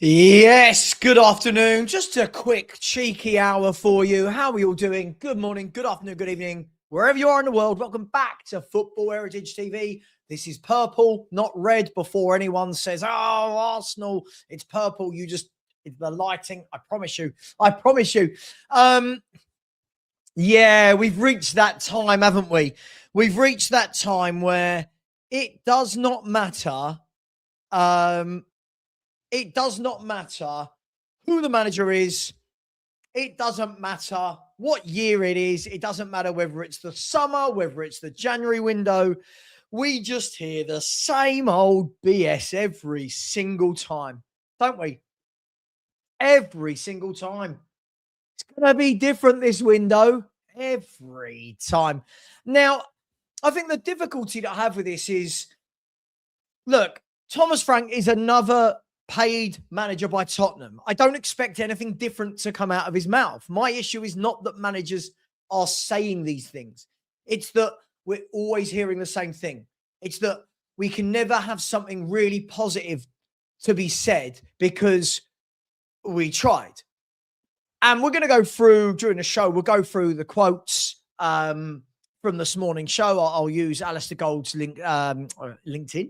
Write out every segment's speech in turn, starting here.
Yes, good afternoon. Just a quick cheeky hour for you. How are you all doing? Good morning, good afternoon, good evening, wherever you are in the world. Welcome back to Football Heritage TV. This is purple, not red, before anyone says, oh, Arsenal, it's purple. It's the lighting. I promise you. I promise you. Yeah, we've reached that time, haven't we? We've reached that time where it does not matter. It does not matter who the manager is. It doesn't matter what year it is. It doesn't matter whether it's the summer, whether it's the January window. We just hear the same old BS every single time, don't we? Every single time. It's going to be different this window every time. Now, I think the difficulty that I have with this is, look, Thomas Frank is another paid manager by Tottenham. I don't expect anything different to come out of his mouth. My issue is not that managers are saying these things. It's that we're always hearing the same thing. It's that we can never have something really positive to be said because we tried. And we're going to go through, during the show, we'll go through the quotes from this morning's show. I'll use Alistair Gold's link, LinkedIn.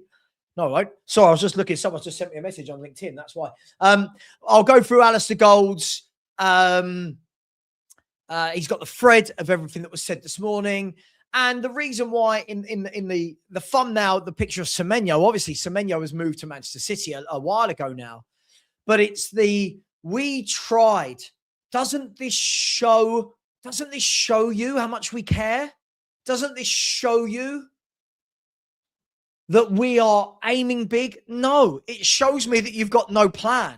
No, right. Sorry, I was just looking. Someone just sent me a message on LinkedIn. That's why. I'll go through Alistair Gold's. He's got the thread of everything that was said this morning. And the reason why in the thumbnail, the picture of Semeno, obviously Semeno has moved to Manchester City a while ago now. But it's we tried. Doesn't this show you how much we care? Doesn't this show you that we are aiming big? No, it shows me that you've got no plan.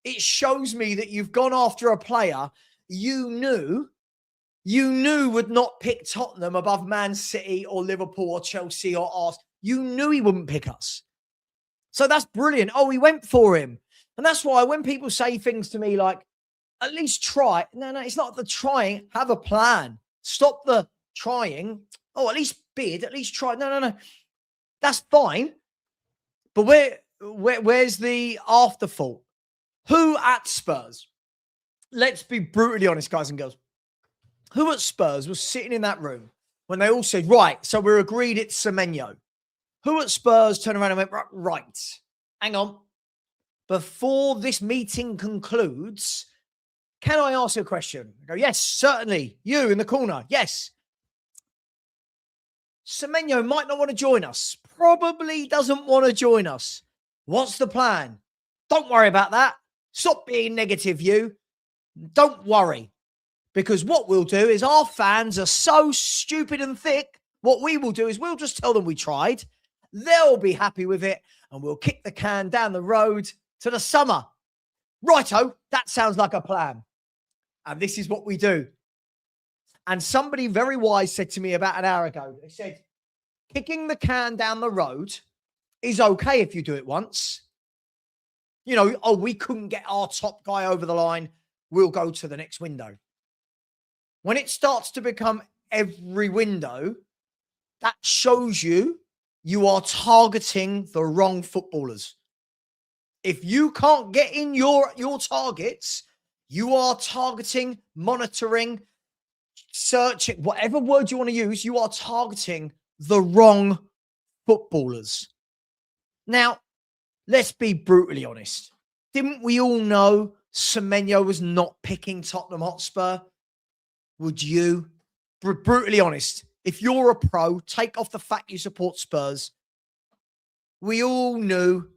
It shows me that you've gone after a player you knew would not pick Tottenham above Man City or Liverpool or Chelsea or Arsenal. You knew he wouldn't pick us. So that's brilliant. Oh, we went for him. And that's why when people say things to me like, at least try. No, it's not the trying. Have a plan. Stop the trying. Oh, at least bid. At least try. No. That's fine. But where's the afterthought? Who at Spurs? Let's be brutally honest, guys and girls. Who at Spurs was sitting in that room when they all said, right, so we're agreed it's Semeno? Who at Spurs turned around and went, right, hang on. Before this meeting concludes, can I ask you a question? I go, yes, certainly. You in the corner. Yes. Semeno might not want to join us. Probably doesn't want to join us. What's the plan? Don't worry about that. Stop being negative, you. Don't worry. Because what we'll do is our fans are so stupid and thick. What we will do is we'll just tell them we tried. They'll be happy with it. And we'll kick the can down the road to the summer. Righto, that sounds like a plan. And this is what we do. And somebody very wise said to me about an hour ago, they said, kicking the can down the road is okay if you do it once. You know, oh, we couldn't get our top guy over the line. We'll go to the next window. When it starts to become every window, that shows you are targeting the wrong footballers. If you can't get in your targets, you are targeting, monitoring, searching, whatever word you want to use, you are targeting the wrong footballers. Now, let's be brutally honest. Didn't we all know Semeno was not picking Tottenham Hotspur? Would you? Brutally honest. If you're a pro, take off the fact you support Spurs. We all knew,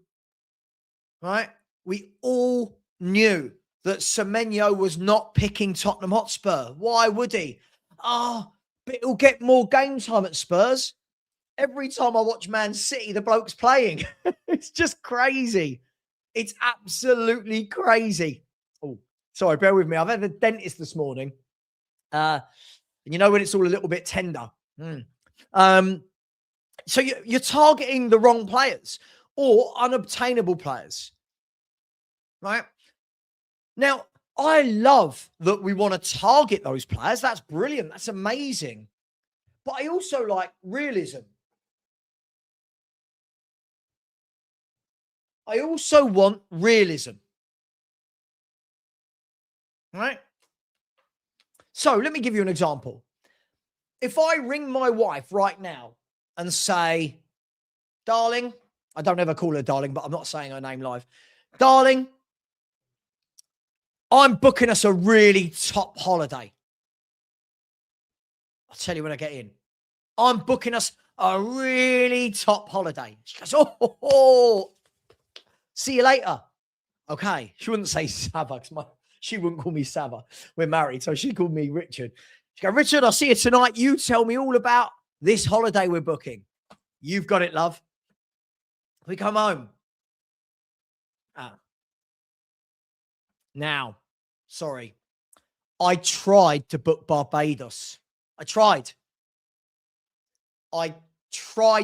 right? We all knew that Semeno was not picking Tottenham Hotspur. Why would he? But he'll get more game time at Spurs. Every time I watch Man City, the bloke's playing. It's just crazy. It's absolutely crazy. Oh, sorry, bear with me. I've had a dentist this morning. You know when it's all a little bit tender. So you're targeting the wrong players or unobtainable players, right? Now, I love that we want to target those players. That's brilliant. That's amazing. But I also like realism. I also want realism. right? So let me give you an example. If I ring my wife right now and say, darling, I don't ever call her darling, but I'm not saying her name live. Darling, I'm booking us a really top holiday. I'll tell you when I get in. I'm booking us a really top holiday. She goes, oh. See you later. Okay. She wouldn't say Sava because she wouldn't call me Sava. We're married. So she called me Richard. She goes, Richard, I'll see you tonight. You tell me all about this holiday we're booking. You've got it, love. We come home. Now, sorry. I tried to book Barbados. I tried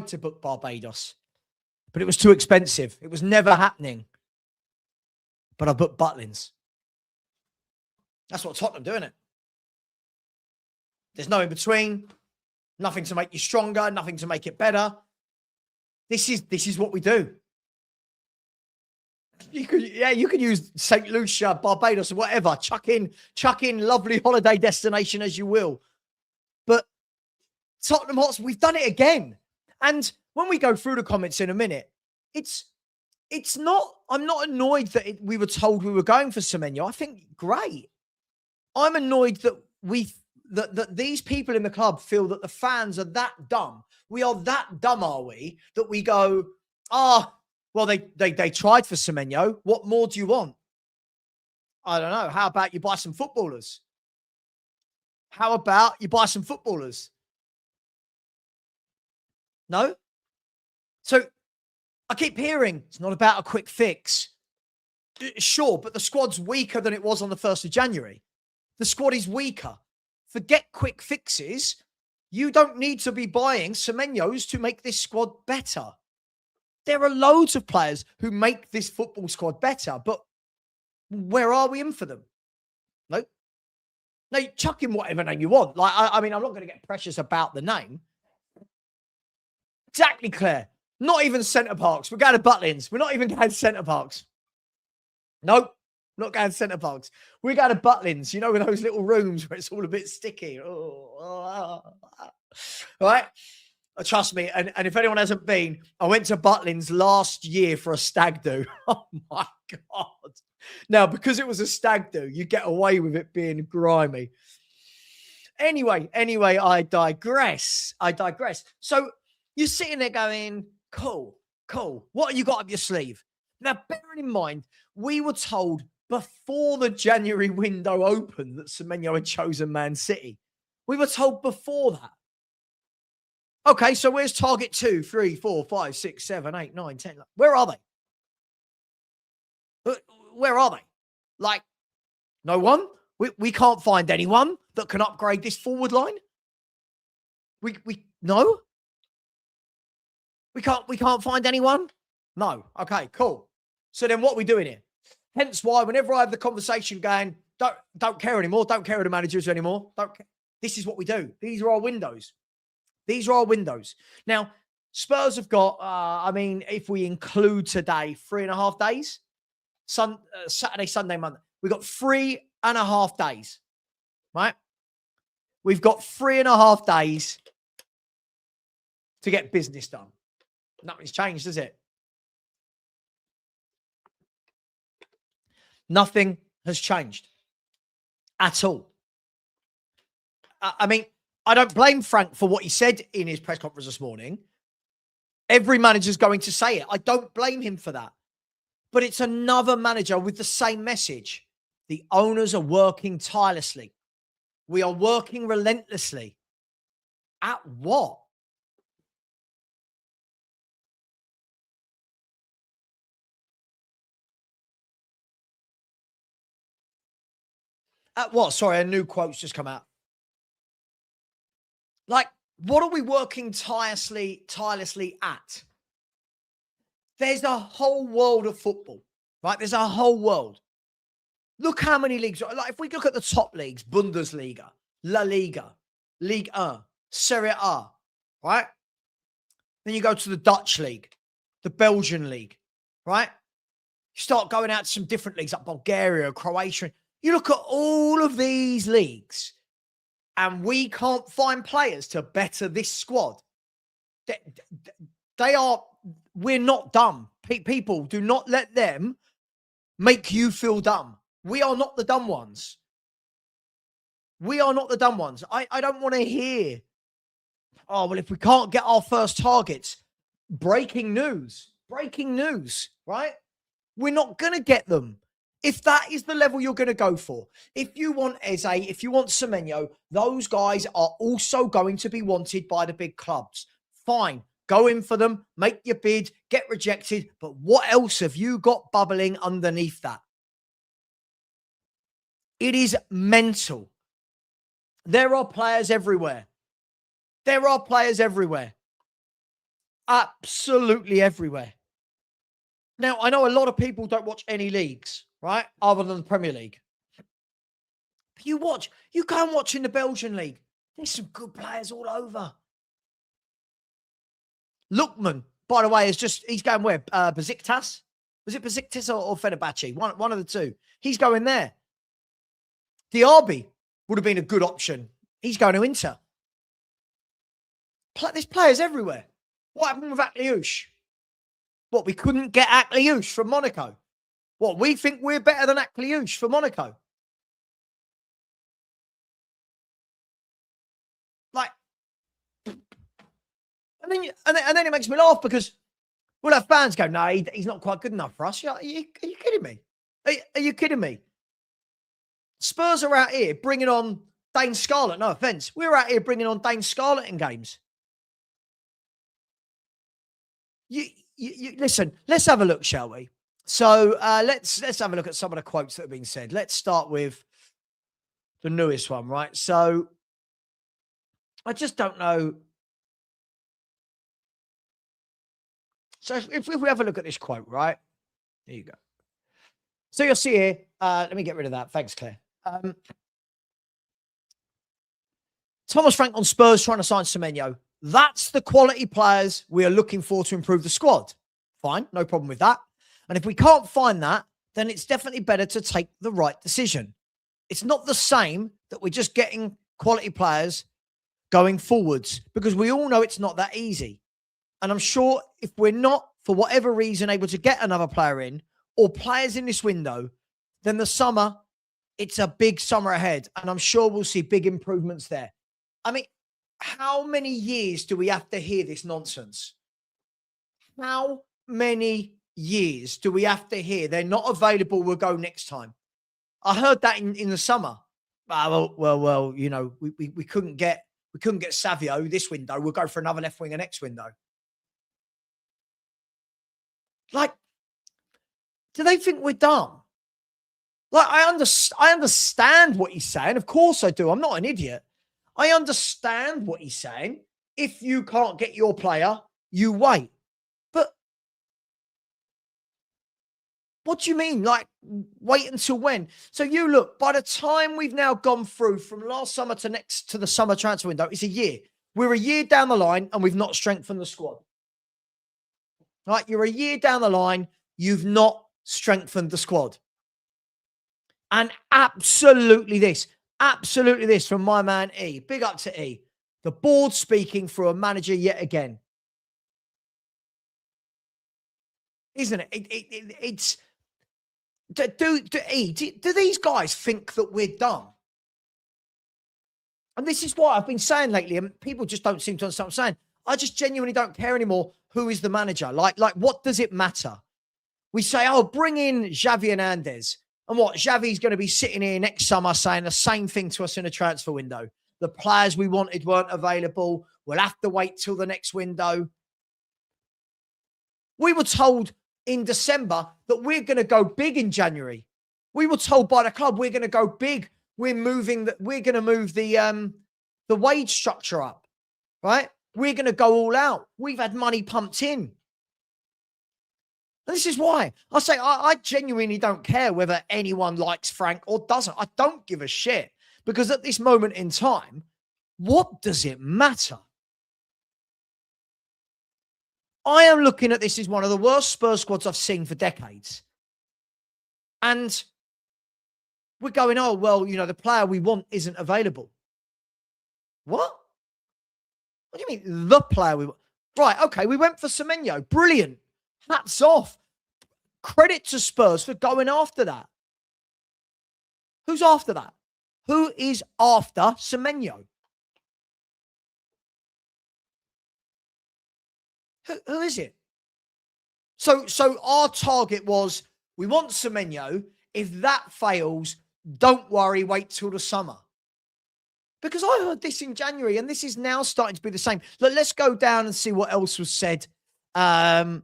to book Barbados, but it was too expensive. It was never happening. But I booked Butlins. That's what Tottenham do, isn't it? There's no in between. Nothing to make you stronger. Nothing to make it better. This is what we do. You could use St. Lucia, Barbados, or whatever. Chuck in lovely holiday destination as you will. But Tottenham Hotspur, we've done it again. And when we go through the comments in a minute, it's not, I'm not annoyed that we were told we were going for Semeno. I think great. I'm annoyed that that these people in the club feel that the fans are that dumb. We are that dumb, are we? That we go, well, they tried for Semeno. What more do you want? I don't know. How about you buy some footballers? How about you buy some footballers? No? So I keep hearing it's not about a quick fix. Sure, but the squad's weaker than it was on the 1st of January. The squad is weaker. Forget quick fixes. You don't need to be buying Semenos to make this squad better. There are loads of players who make this football squad better, but where are we in for them? No. No, chuck in whatever name you want. Like, I mean, I'm not going to get precious about the name. Exactly, Claire. Not even Centre Parks. We're going to Butlins. We're not even going to Centre Parks. Nope. Not going to Centre Parks. We're going to Butlins. You know, in those little rooms where it's all a bit sticky. All right? Trust me. And if anyone hasn't been, I went to Butlins last year for a stag do. Oh, my God. Now, because it was a stag do, you get away with it being grimy. Anyway, I digress. So you're sitting there going, cool. What have you got up your sleeve? Now, bearing in mind, we were told before the January window opened that Semeno had chosen Man City. We were told before that. Okay, so where's target 2, 3, 4, 5, 6, 7, 8, 9, 10? Where are they? Where are they? Like, no one? We can't find anyone that can upgrade this forward line? No? We can't find anyone? No. Okay, cool. So then what are we doing here? Hence why whenever I have the conversation going, don't care anymore, don't care who the managers anymore, don't care. This is what we do. These are our windows. Now, Spurs have got, I mean, if we include today, 3.5 days. Saturday, Sunday, Monday. We've got 3.5 days, right? We've got 3.5 days to get business done. Nothing's changed, has it? Nothing has changed at all. I mean, I don't blame Frank for what he said in his press conference this morning. Every manager's going to say it. I don't blame him for that. But it's another manager with the same message. The owners are working tirelessly. We are working relentlessly. At what? At what? Sorry, a new quote's just come out. Like, what are we working tirelessly at? There's a whole world of football, right? There's a whole world. Look how many leagues. Like, if we look at the top leagues, Bundesliga, La Liga, Ligue 1, Serie A, right? Then you go to the Dutch league, the Belgian league, right? You start going out to some different leagues like Bulgaria, Croatia. You look at all of these leagues and we can't find players to better this squad. We're not dumb. People, do not let them make you feel dumb. We are not the dumb ones. We are not the dumb ones. I don't want to hear, oh, well, if we can't get our first targets, breaking news, right? We're not going to get them. If that is the level you're going to go for, if you want Eze, if you want Semeno, those guys are also going to be wanted by the big clubs. Fine, go in for them, make your bid, get rejected. But what else have you got bubbling underneath that? It is mental. There are players everywhere. Absolutely everywhere. Now, I know a lot of people don't watch any leagues, right? Other than the Premier League. But you go and watch in the Belgian league. There's some good players all over. Lookman, by the way, he's going where? Besiktas? Was it Besiktas or Fenerbahce? One of the two. He's going there. Diaby would have been a good option. He's going to Inter. There's players everywhere. What happened with Akliouche? What, we couldn't get Akliouche from Monaco? What, we think we're better than Akliouche for Monaco? Like, and then it makes me laugh because we'll have fans go, no, he's not quite good enough for us. Are you kidding me? Are you kidding me? Spurs are out here bringing on Dane Scarlett. No offense. We're out here bringing on Dane Scarlett in games. You listen, let's have a look, shall we? So let's have a look at some of the quotes that have been said. Let's start with the newest one, right? So I just don't know. So if we have a look at this quote, right? There you go. So you'll see here, let me get rid of that. Thanks, Claire. Thomas Frank on Spurs trying to sign Semeno. That's the quality players we are looking for to improve the squad. Fine, no problem with that. And if we can't find that, then it's definitely better to take the right decision. It's not the same that we're just getting quality players going forwards, because we all know it's not that easy. And I'm sure if we're not, for whatever reason, able to get another player in or players in this window, then the summer, it's a big summer ahead. And I'm sure we'll see big improvements there. I mean, how many years do we have to hear this nonsense? How many years do we have to hear they're not available, we'll go next time? I heard that in the summer. Well, you know, we couldn't get Savio this window. We'll go for another left winger next window. Like, do they think we're dumb? Like, I understand what he's saying. Of course I do. I'm not an idiot. I understand what he's saying. If you can't get your player, you wait. But what do you mean? Like, wait until when? So you look, by the time we've now gone through from last summer to the summer transfer window, it's a year. We're a year down the line and we've not strengthened the squad. Right? You're a year down the line. You've not strengthened the squad. And absolutely this from my man E. Big up to E. The board speaking for a manager yet again. Isn't it? It's... Do these guys think that we're dumb? And this is what I've been saying lately, and people just don't seem to understand what I'm saying. I just genuinely don't care anymore who is the manager. Like what does it matter? We say, oh, bring in Xavi Hernandez. And what? Xavi's going to be sitting here next summer saying the same thing to us in a transfer window. The players we wanted weren't available. We'll have to wait till the next window. We were told in December that we're going to go big in January. We were told by the club we're going to go big. We're going to move the wage structure up, right? We're going to go all out. We've had money pumped in. And this is why I say I genuinely don't care whether anyone likes Frank or doesn't. I don't give a shit, because at this moment in time, what does it matter? I am looking at this as one of the worst Spurs squads I've seen for decades. And we're going, oh, well, the player we want isn't available. What? What do you mean the player we want? Right, okay, we went for Semeno. Brilliant. Hats off. Credit to Spurs for going after that. Who's after that? Who is after Semeno? Who is it? So our target was, we want Semeno. If that fails, don't worry, wait till the summer. Because I heard this in January, and this is now starting to be the same. Look, let's go down and see what else was said. There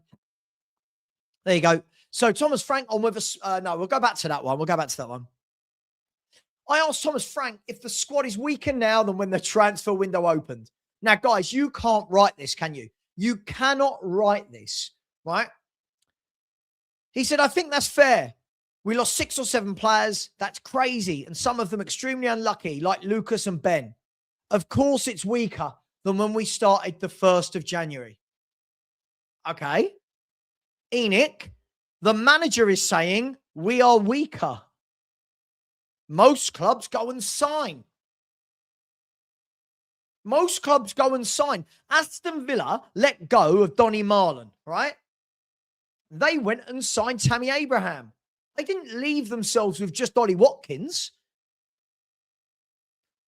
you go. So Thomas Frank on with us. No, we'll go back to that one. I asked Thomas Frank if the squad is weaker now than when the transfer window opened. Now, guys, you can't write this, can you? You cannot write this, right? He said, I think that's fair. We lost 6 or 7 players. That's crazy. And some of them extremely unlucky, like Lucas and Ben. Of course, it's weaker than when we started the 1st of January. Okay. Enic, the manager is saying we are weaker. Most clubs go and sign. Aston Villa let go of Donny Marlon, right? They went and signed Tammy Abraham. They didn't leave themselves with just Ollie Watkins.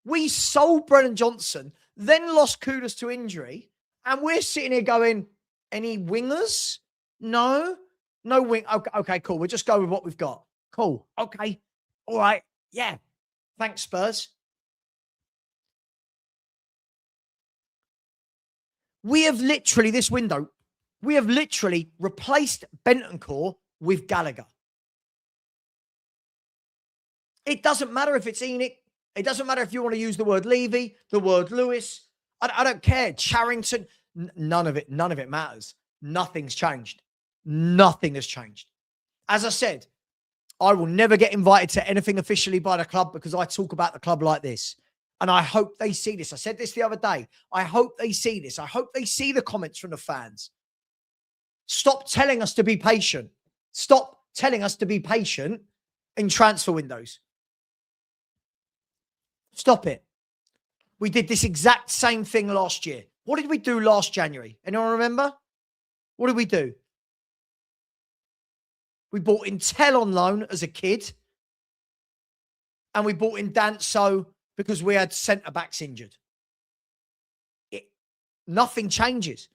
We sold Brennan Johnson, then lost Kudus to injury, and we're sitting here going, any wingers? No wing. Okay, cool. We'll just go with what we've got. Cool. Okay. All right. Yeah. Thanks, Spurs. We have literally, this window, replaced Bentancur with Gallagher. It doesn't matter if it's Enic. It doesn't matter if you want to use the word Levy, the word Lewis. I don't care. Charrington. None of it matters. Nothing's changed. Nothing has changed. As I said, I will never get invited to anything officially by the club because I talk about the club like this. And I hope they see this. I said this the other day. I hope they see this. I hope they see the comments from the fans. Stop telling us to be patient. Stop telling us to be patient in transfer windows. Stop it. We did this exact same thing last year. What did we do last January? Anyone remember? What did we do? We bought in Tell on loan as a kid. And we bought in Danso because we had centre-backs injured. Nothing changes.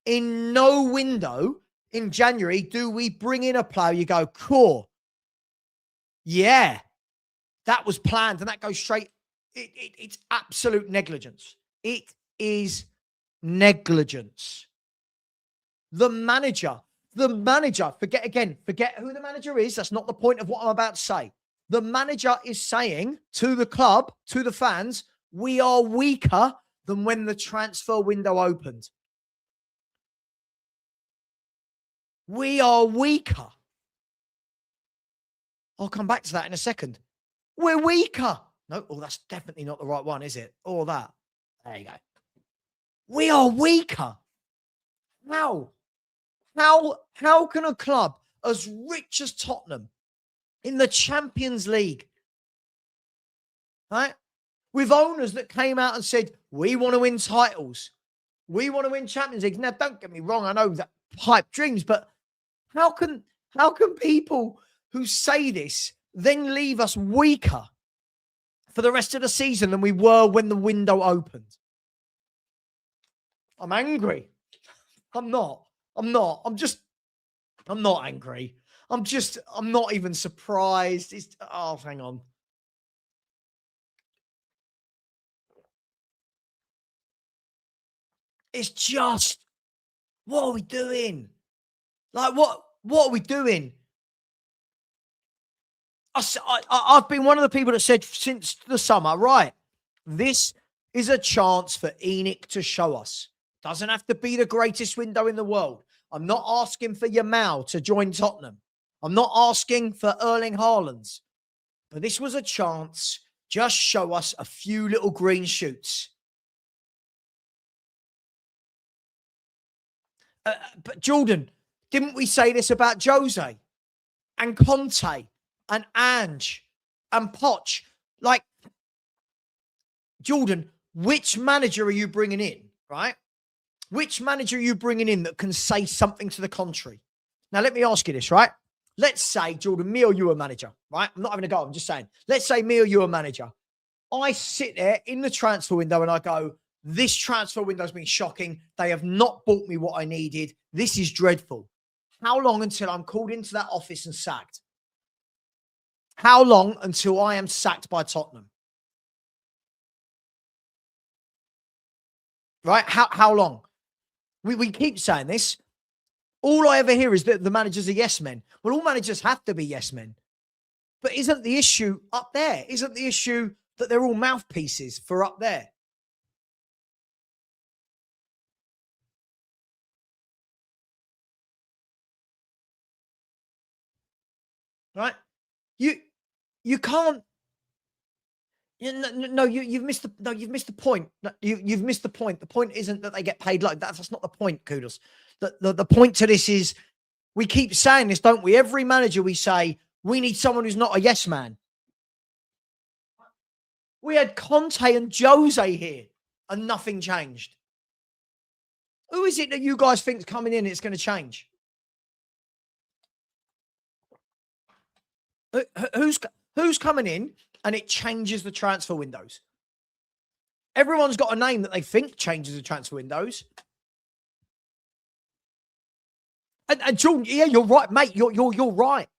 In no window in January do we bring in a player, you go, cool. Yeah, that was planned, and that goes straight. It's absolute negligence. It is negligence. The manager, forget who the manager is. That's not the point of what I'm about to say. The manager is saying to the club, to the fans, we are weaker than when the transfer window opened. We are weaker. I'll come back to that in a second. We're weaker. No, that's definitely not the right one, is it? Or that. There you go. We are weaker. How? How can a club as rich as Tottenham in the Champions League, right? With owners that came out and said, we want to win titles. We want to win Champions League. Now, don't get me wrong. I know that pipe dreams, but how can people who say this then leave us weaker for the rest of the season than we were when the window opened? I'm angry. I'm not angry. I'm not even surprised. Hang on. It's just, what are we doing? Like, what are we doing? I've been one of the people that said since the summer, right, this is a chance for Enic to show us. Doesn't have to be the greatest window in the world. I'm not asking for Yamal to join Tottenham. I'm not asking for Erling Haaland. But this was a chance. Just show us a few little green shoots. But Jordan, didn't we say this about Jose and Conte and Ange and Poch, like, Jordan, which manager are you bringing in, right? Which manager are you bringing in that can say something to the contrary? Now, let me ask you this, right? Let's say, Jordan, me or you are manager, right? I'm not having a go. I'm just saying. Let's say me or you are manager. I sit there in the transfer window and I go, this transfer window has been shocking. They have not bought me what I needed. This is dreadful. How long until I'm called into that office and sacked? How long until I am sacked by Tottenham? Right? How long? We keep saying this. All I ever hear is that the managers are yes men. Well, all managers have to be yes men. But isn't the issue up there? Isn't the issue that they're all mouthpieces for up there? Right? You can't. You've missed the point. You've missed the point. The point isn't that they get paid like that. That's not the point, Kudos. The point to this is, we keep saying this, don't we? Every manager we say, we need someone who's not a yes man. We had Conte and Jose here and nothing changed. Who is it that you guys think is coming in it's going to change? Who's coming in and it changes the transfer windows? Everyone's got a name that they think changes the transfer windows. And Jordan, yeah, you're right, mate. You're right.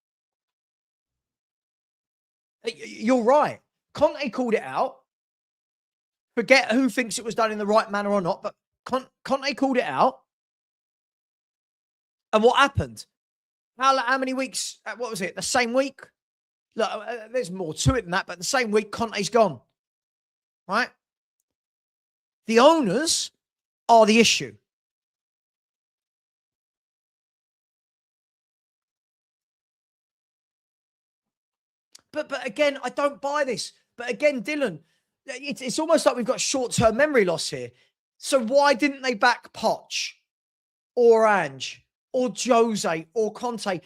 You're right. Conte called it out. Forget who thinks it was done in the right manner or not, but Conte called it out. And what happened? How many weeks? What was it? The same week? Look, there's more to it than that, but the same week, Conte's gone. Right? The owners are the issue. But again, I don't buy this. But again, Dylan, it's almost like we've got short-term memory loss here. So why didn't they back Poch or Ange or Jose or Conte?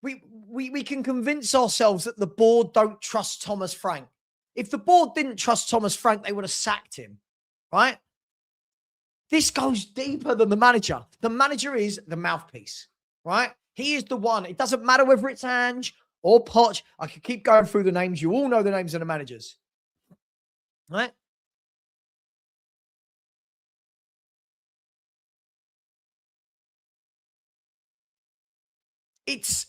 We can convince ourselves that the board don't trust Thomas Frank. If the board didn't trust Thomas Frank, they would have sacked him, right? This goes deeper than the manager. The manager is the mouthpiece, right? He is the one. It doesn't matter whether it's Ange or Poch. I could keep going through the names. You all know the names of the managers, right? It's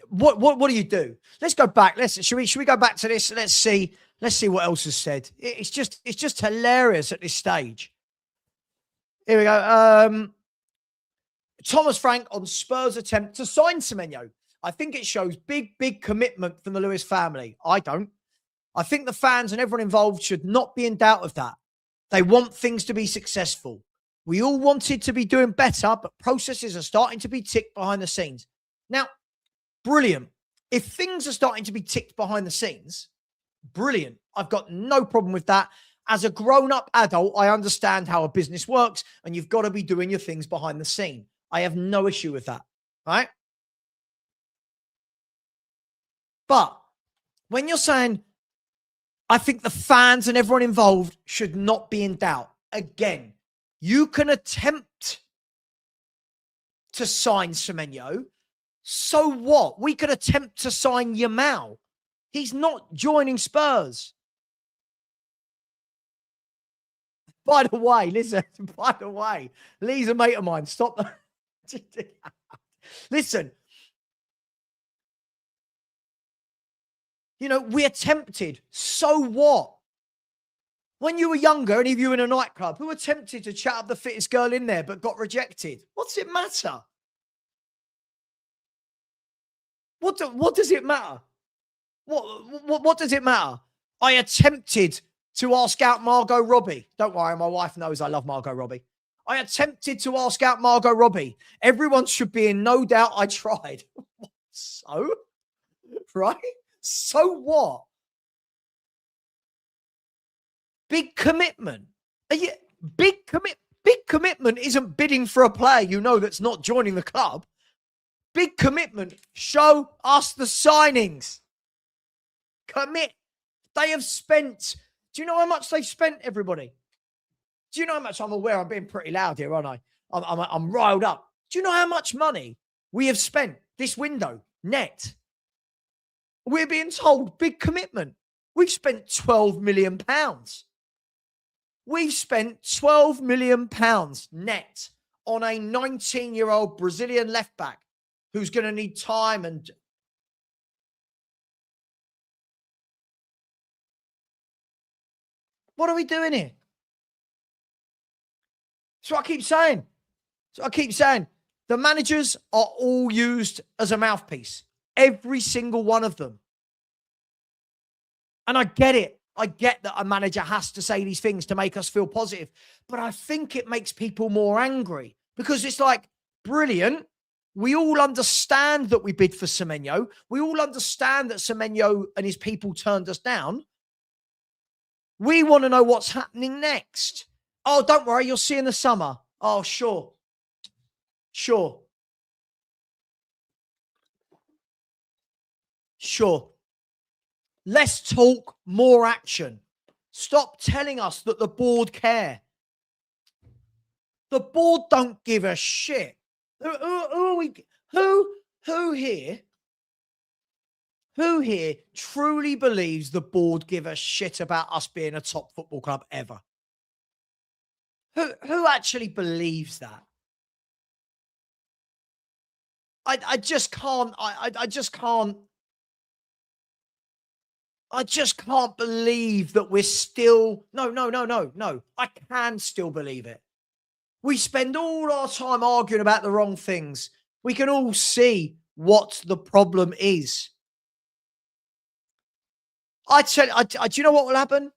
what do you do? Let's go back. Should we go back to this? Let's see what else is said. It's just hilarious at this stage. Here we go. Thomas Frank on Spurs' attempt to sign Semeno. I think it shows big commitment from the Lewis family. I don't. I think the fans and everyone involved should not be in doubt of that. They want things to be successful. We all wanted to be doing better, but processes are starting to be ticked behind the scenes. Now, brilliant. If things are starting to be ticked behind the scenes, brilliant. I've got no problem with that. As a grown-up adult, I understand how a business works, and you've got to be doing your things behind the scene. I have no issue with that, right? But when you're saying, I think the fans and everyone involved should not be in doubt, again, you can attempt to sign Semeno. So what? We could attempt to sign Yamal. He's not joining Spurs. By the way, listen, Lee's a mate of mine. Stop. Listen, we attempted. So what? When you were younger, any of you in a nightclub, who attempted to chat up the fittest girl in there but got rejected? What's it matter? What does it matter? What does it matter? I attempted to ask out Margot Robbie. Don't worry, my wife knows I love Margot Robbie. I attempted to ask out Margot Robbie. Everyone should be in no doubt I tried. So? Right? So what? Big commitment. Big commitment isn't bidding for a player that's not joining the club. Big commitment. Show us the signings. Commit. They have spent. Do you know how much they've spent, everybody? Do you know how much? I'm aware I'm being pretty loud here, aren't I? I'm riled up. Do you know how much money we have spent this window net? We're being told big commitment. We've spent £12 million. We've spent £12 million net on a 19-year-old Brazilian left back who's going to need time and. What are we doing here? So I keep saying. The managers are all used as a mouthpiece. Every single one of them. And I get it. I get that a manager has to say these things to make us feel positive. But I think it makes people more angry because it's like, brilliant. We all understand that we bid for Semeno. We all understand that Semeno and his people turned us down. We want to know what's happening next. Oh, don't worry. You'll see in the summer. Oh, sure. Sure. Less talk, more action. Stop telling us that the board care. The board don't give a shit. Who here truly believes the board give a shit about us being a top football club ever? Who actually believes that? I just can't. I just can't believe that we're still. No. I can still believe it. We spend all our time arguing about the wrong things. We can all see what the problem is. I tell you, do you know what will happen?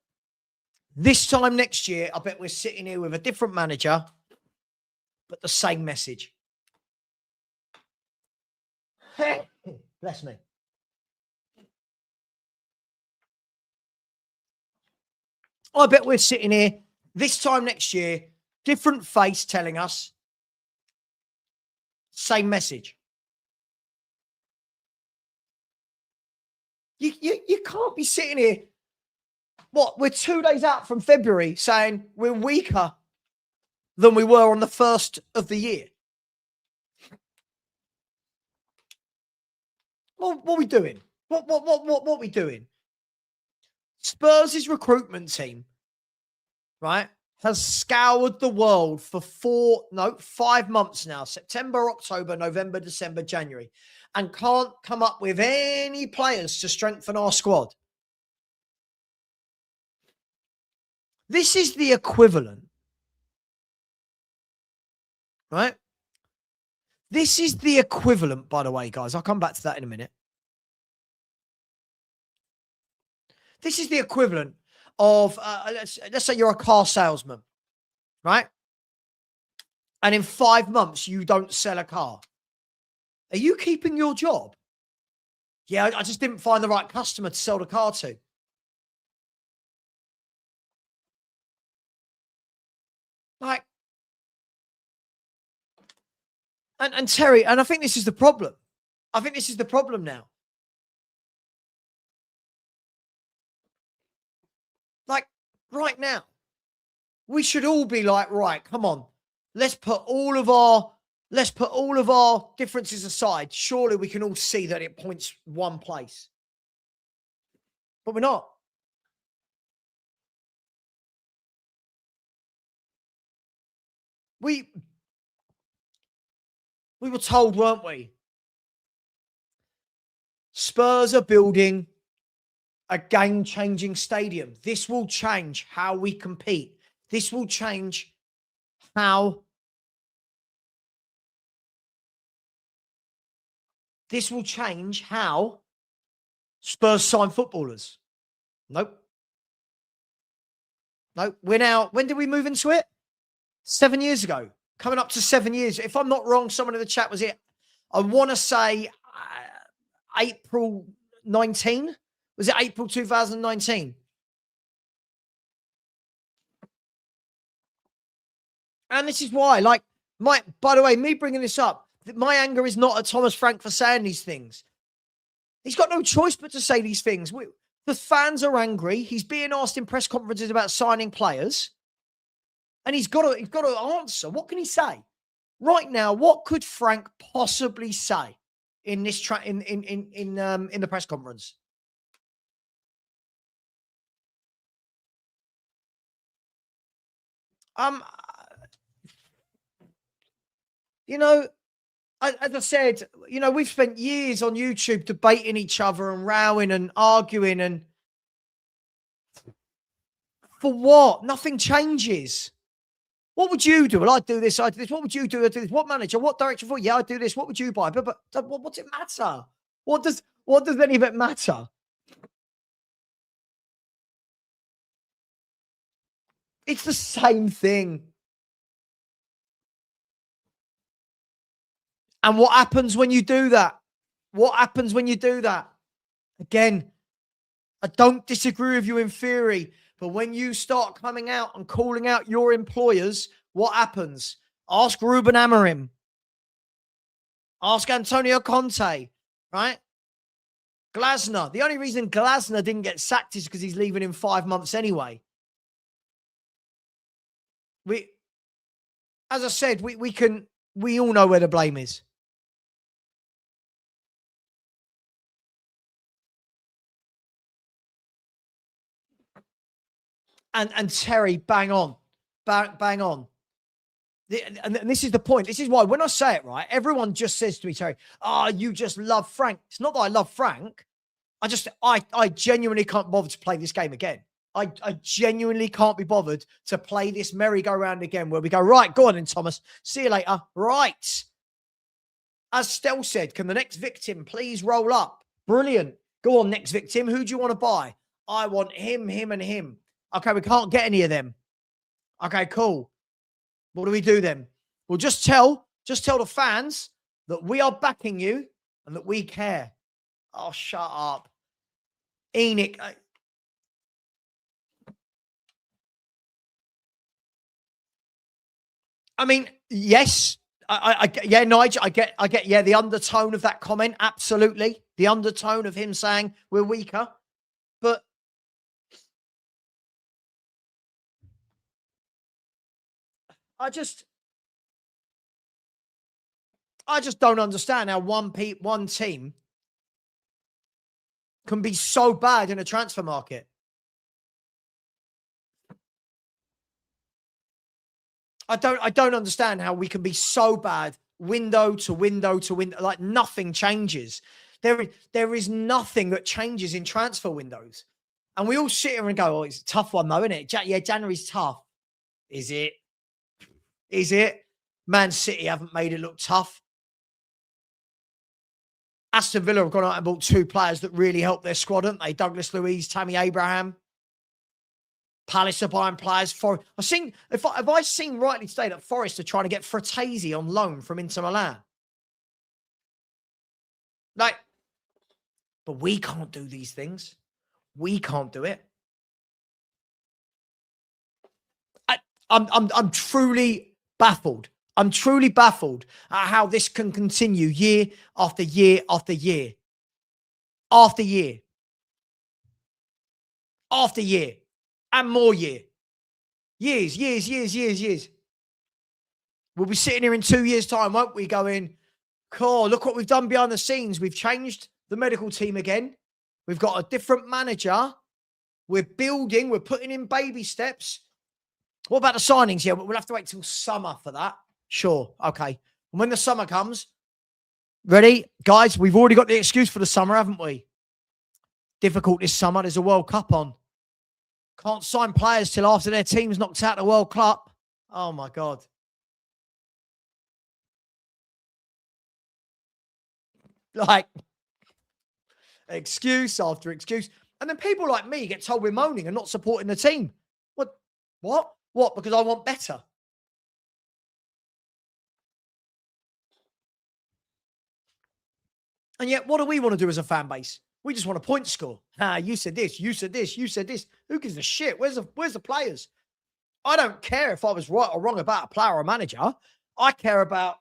This time next year, I bet we're sitting here with a different manager, but the same message. Bless me. I bet we're sitting here this time next year, different face telling us, same message. You can't be sitting here. What? We're 2 days out from February saying we're weaker than we were on the first of the year. What are we doing? What are we doing? Spurs' recruitment team, right, has scoured the world for 5 months now, September, October, November, December, January, and can't come up with any players to strengthen our squad. This is the equivalent, right? This is the equivalent, by the way, guys. I'll come back to that in a minute. This is the equivalent of, let's say you're a car salesman, right? And in 5 months, you don't sell a car. Are you keeping your job? Yeah, I just didn't find the right customer to sell the car to. Like, and Terry, and I think this is the problem. I think this is the problem now. Like, right now, we should all be like, right, come on, let's put all of our differences aside. Surely we can all see that it points one place. But we're not. We were told, weren't we? Spurs are building a game-changing stadium. This will change how we compete. This will change how Spurs sign footballers. Nope. We're now, when did we move into it? 7 years ago. Coming up to 7 years. If I'm not wrong, someone in the chat was it. I want to say April 19. Was it April 2019? And this is why, like, by the way, me bringing this up, my anger is not at Thomas Frank for saying these things. He's got no choice but to say these things. The fans are angry. He's being asked in press conferences about signing players, and he's got to answer. What can he say right now? What could Frank possibly say in this in the press conference? You know, as I said, we've spent years on YouTube debating each other and rowing and arguing, and for what? Nothing changes. What would you do? Well, I'd do this. I'd do this. What would you do? I'd do this. What manager? What direction for? Yeah, I'd do this. What would you buy? But what's it matter? What does any of it matter? It's the same thing. And what happens when you do that? What happens when you do that? Again, I don't disagree with you in theory, but when you start coming out and calling out your employers, what happens? Ask Ruben Amorim. Ask Antonio Conte, right? Glasner. The only reason Glasner didn't get sacked is because he's leaving in 5 months anyway. As I said, we all know where the blame is. And Terry, bang on. Bang on. And this is the point. This is why when I say it, right, everyone just says to me, Terry, you just love Frank. It's not that I love Frank. I genuinely can't bother to play this game again. I genuinely can't be bothered to play this merry-go-round again where we go, right, go on then, Thomas. See you later. Right. As Stel said, can the next victim please roll up? Brilliant. Go on, next victim. Who do you want to buy? I want him, him, and him. Okay, we can't get any of them. Okay, cool. What do we do then? Well, just tell the fans that we are backing you and that we care. Oh, shut up. Enic. I mean, yes. Yeah, Nigel, I get, yeah, the undertone of that comment. Absolutely. The undertone of him saying we're weaker. But I just don't understand how one team can be so bad in a transfer market. I don't understand how we can be so bad window to window to window, like nothing changes. There is nothing that changes in transfer windows. And we all sit here and go, oh, it's a tough one though, isn't it? Yeah, January's tough. Is it? Is it? Man City haven't made it look tough. Aston Villa have gone out and bought 2 players that really helped their squad, haven't they? Douglas Luiz, Tammy Abraham. Palace are buying players. Have I seen rightly today that Forest are trying to get Fratesi on loan from Inter Milan? Like, but we can't do these things. We can't do it. I'm truly baffled. I'm truly baffled at how this can continue year after year after year. After year. After year. And more year. Years. We'll be sitting here in 2 years' time, won't we, going, cool, look what we've done behind the scenes. We've changed the medical team again. We've got a different manager. We're building. We're putting in baby steps. What about the signings? Yeah, we'll have to wait till summer for that. Sure. Okay. And when the summer comes, ready? Guys, we've already got the excuse for the summer, haven't we? Difficult this summer. There's a World Cup on. Can't sign players till after their team's knocked out the World Cup. Oh, my God. Like, excuse after excuse. And then people like me get told we're moaning and not supporting the team. What? Because I want better. And yet, what do we want to do as a fan base? We just want a point score. You said this, you said this, you said this. Who gives a shit? Where's the players? I don't care if I was right or wrong about a player or manager. I care about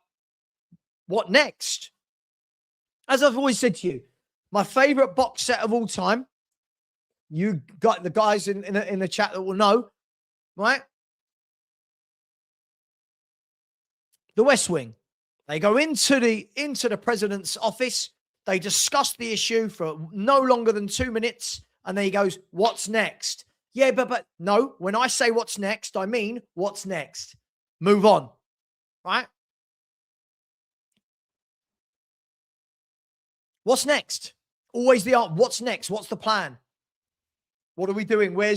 what next. As I've always said to you, my favorite box set of all time You got the guys in the chat that will know, right? The West Wing. They go into the president's office. They discuss the issue for no longer than 2 minutes. And then he goes, what's next? Yeah, but no, when I say what's next, I mean what's next. Move on, right? What's next? Always the answer. What's next? What's the plan? What are we doing? Where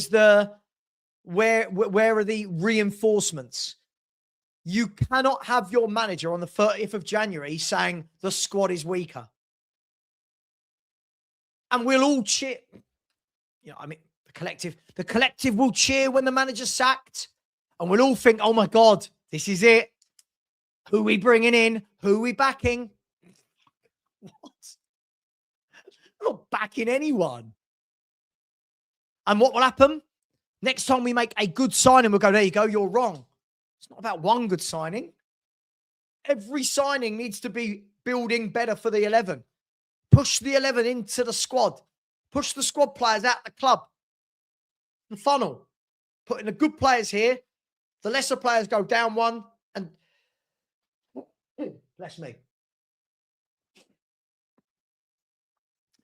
are the reinforcements? You cannot have your manager on the 30th of January saying the squad is weaker. And we'll all cheer. You know, I mean, the collective will cheer when the manager's sacked. And we'll all think, oh my God, this is it. Who are we bringing in? Who are we backing? What? I'm not backing anyone. And what will happen? Next time we make a good signing, we'll go, there you go, you're wrong. It's not about one good signing. Every signing needs to be building better for the 11. Push the 11 into the squad. Push the squad players out the club. The funnel. Putting the good players here. The lesser players go down one. And bless me.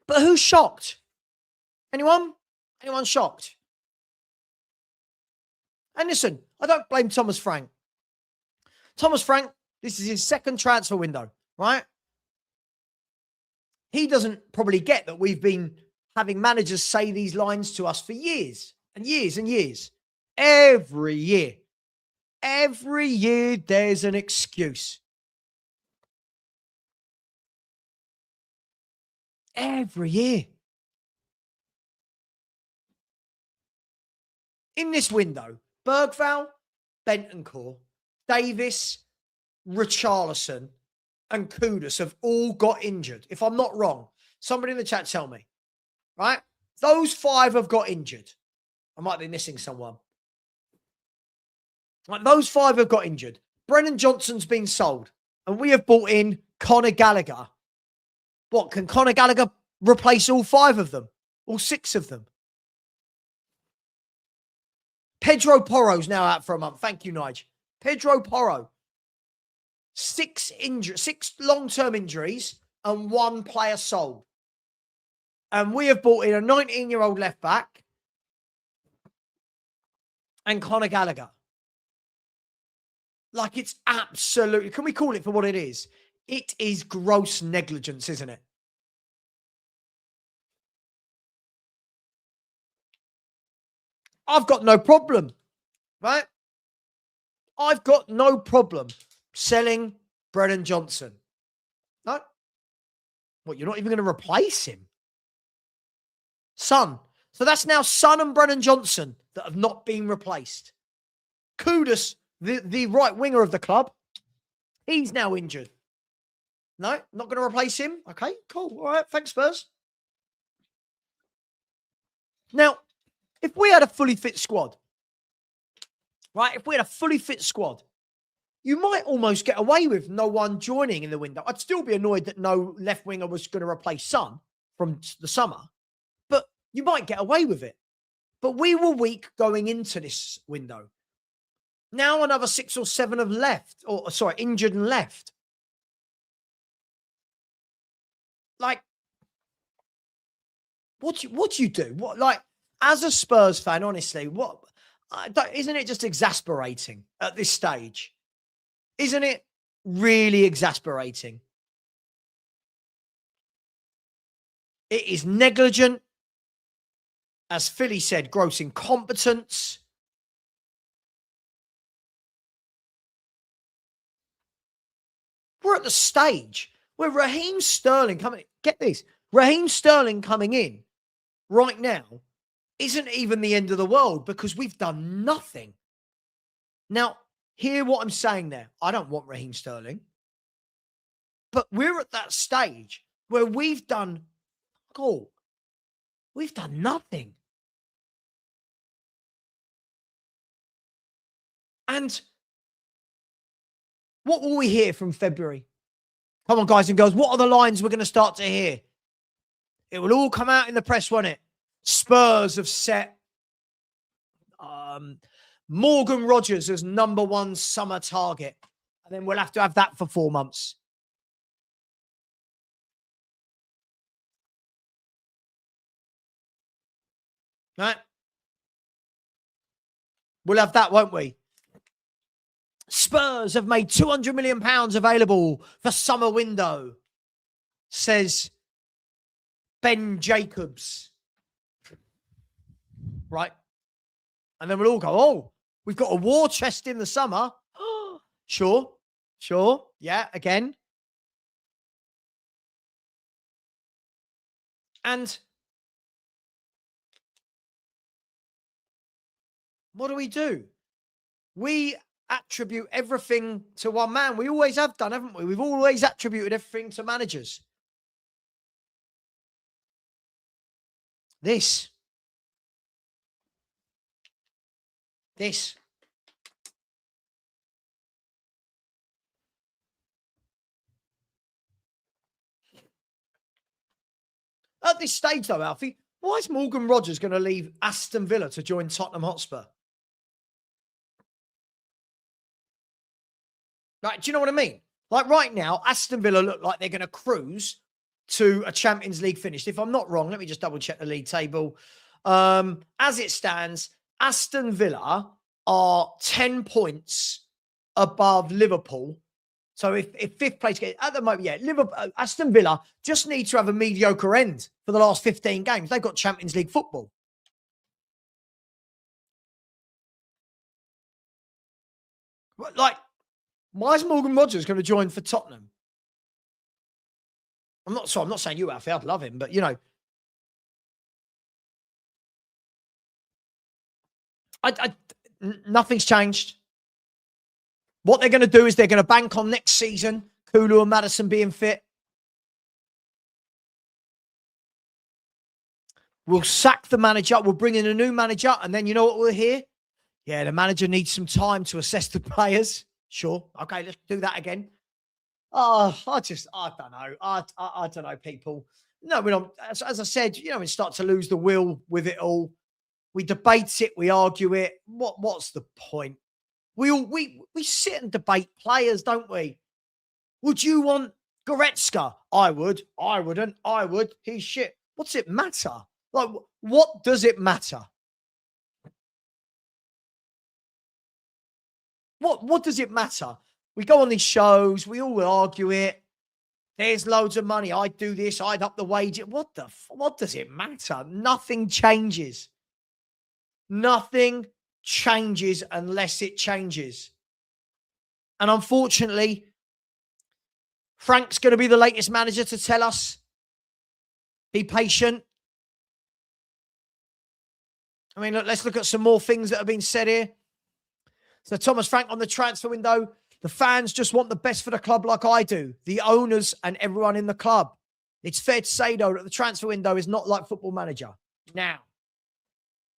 But who's shocked? Anyone? Anyone shocked? And listen, I don't blame Thomas Frank. Thomas Frank, this is his second transfer window, right? He doesn't probably get that we've been having managers say these lines to us for years and years and years. Every year there's an excuse. Every year. In this window, Bergvall, Bentancur, Davis, Richarlison, and Kudus have all got injured. If I'm not wrong, somebody in the chat tell me, right? Those 5 have got injured. I might be missing someone. Like those 5 have got injured. Brennan Johnson's been sold, and we have bought in Conor Gallagher. What, can Conor Gallagher replace all 5 of them? All 6 of them? Pedro Porro's now out for a month. Thank you, Nigel. Pedro Porro. 6 long-term injuries and 1 player sold. And we have bought in a 19-year-old left-back and Conor Gallagher. Like, it's absolutely... Can we call it for what it is? It is gross negligence, isn't it? I've got no problem, right? I've got no problem selling Brennan Johnson. No? What, you're not even going to replace him? Son. So that's now Son and Brennan Johnson that have not been replaced. Kudus, the right winger of the club, he's now injured. No, not going to replace him. Okay, cool. All right, thanks, Spurs. Now, if we had a fully fit squad, right? If we had a fully fit squad, you might almost get away with no one joining in the window. I'd still be annoyed that no left winger was going to replace Son from the summer, but you might get away with it. But we were weak going into this window. Now another 6 or 7 have left, or sorry, injured and left. Like, what do you do? What, like, as a Spurs fan, honestly, isn't it just exasperating at this stage? Isn't it really exasperating? It is negligent. As Philly said, gross incompetence. We're at the stage where Raheem Sterling get this, Raheem Sterling coming in right now isn't even the end of the world because we've done nothing. Now, hear what I'm saying there. I don't want Raheem Sterling. But we're at that stage where we've done nothing. And what will we hear from February? Come on, guys and girls. What are the lines we're going to start to hear? It will all come out in the press, won't it? Spurs have set Morgan Rogers as #1 summer target. And then we'll have to have that for 4 months. Right? We'll have that, won't we? Spurs have made £200 million available for summer window, says Ben Jacobs. Right? And then we'll all go, oh, we've got a war chest in the summer. Sure. Yeah, again. And what do? We attribute everything to one man. We always have done, haven't we? We've always attributed everything to managers. This. At this stage, though, Alfie, why is Morgan Rogers going to leave Aston Villa to join Tottenham Hotspur? Like, do you know what I mean? Like right now, Aston Villa look like they're going to cruise to a Champions League finish. If I'm not wrong, let me just double check the league table. As it stands, Aston Villa are 10 points above Liverpool. So if fifth place gets at the moment, yeah, Liverpool, Aston Villa just need to have a mediocre end for the last 15 games. They've got Champions League football. Like, why is Morgan Rogers going to join for Tottenham? I'm not saying you, Alfie. I'd love him, but you know, nothing's changed. What they're going to do is they're going to bank on next season, Kulu and Maddison being fit. We'll sack the manager. We'll bring in a new manager. And then you know what we'll hear? Yeah, the manager needs some time to assess the players. Sure. Okay, let's do that again. Oh, I don't know. I don't know, people. No, we don't. As I said, you know, we start to lose the will with it all. We debate it. We argue it. What's the point? We sit and debate players, don't we? Would you want Goretzka? I would. I wouldn't. I would. He's shit. What's it matter? Like, what does it matter? What does it matter? We go on these shows. We all argue it. There's loads of money. I'd do this. I'd up the wage. What does it matter? Nothing changes. Nothing changes unless it changes. And unfortunately, Frank's going to be the latest manager to tell us, be patient. I mean, look, let's look at some more things that have been said here. So Thomas Frank on the transfer window. The fans just want the best for the club like I do. The owners and everyone in the club. It's fair to say, though, that the transfer window is not like Football Manager. Now,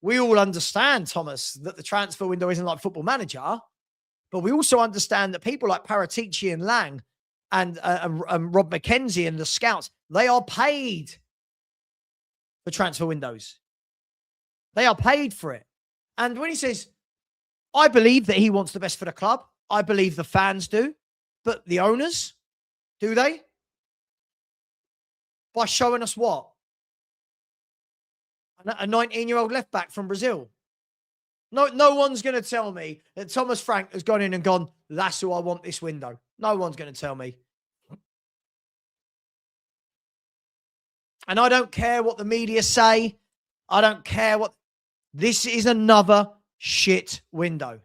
we all understand, Thomas, that the transfer window isn't like Football Manager, but we also understand that people like Paratici and Lang and Rob McKenzie and the scouts, they are paid for transfer windows. They are paid for it. And when he says, I believe that he wants the best for the club, I believe the fans do, but the owners, do they? By showing us what? A 19-year-old left back from Brazil. No one's going to tell me that Thomas Frank has gone in and gone, that's who I want this window. No one's going to tell me. And I don't care what the media say. I don't care what... This is another shit window.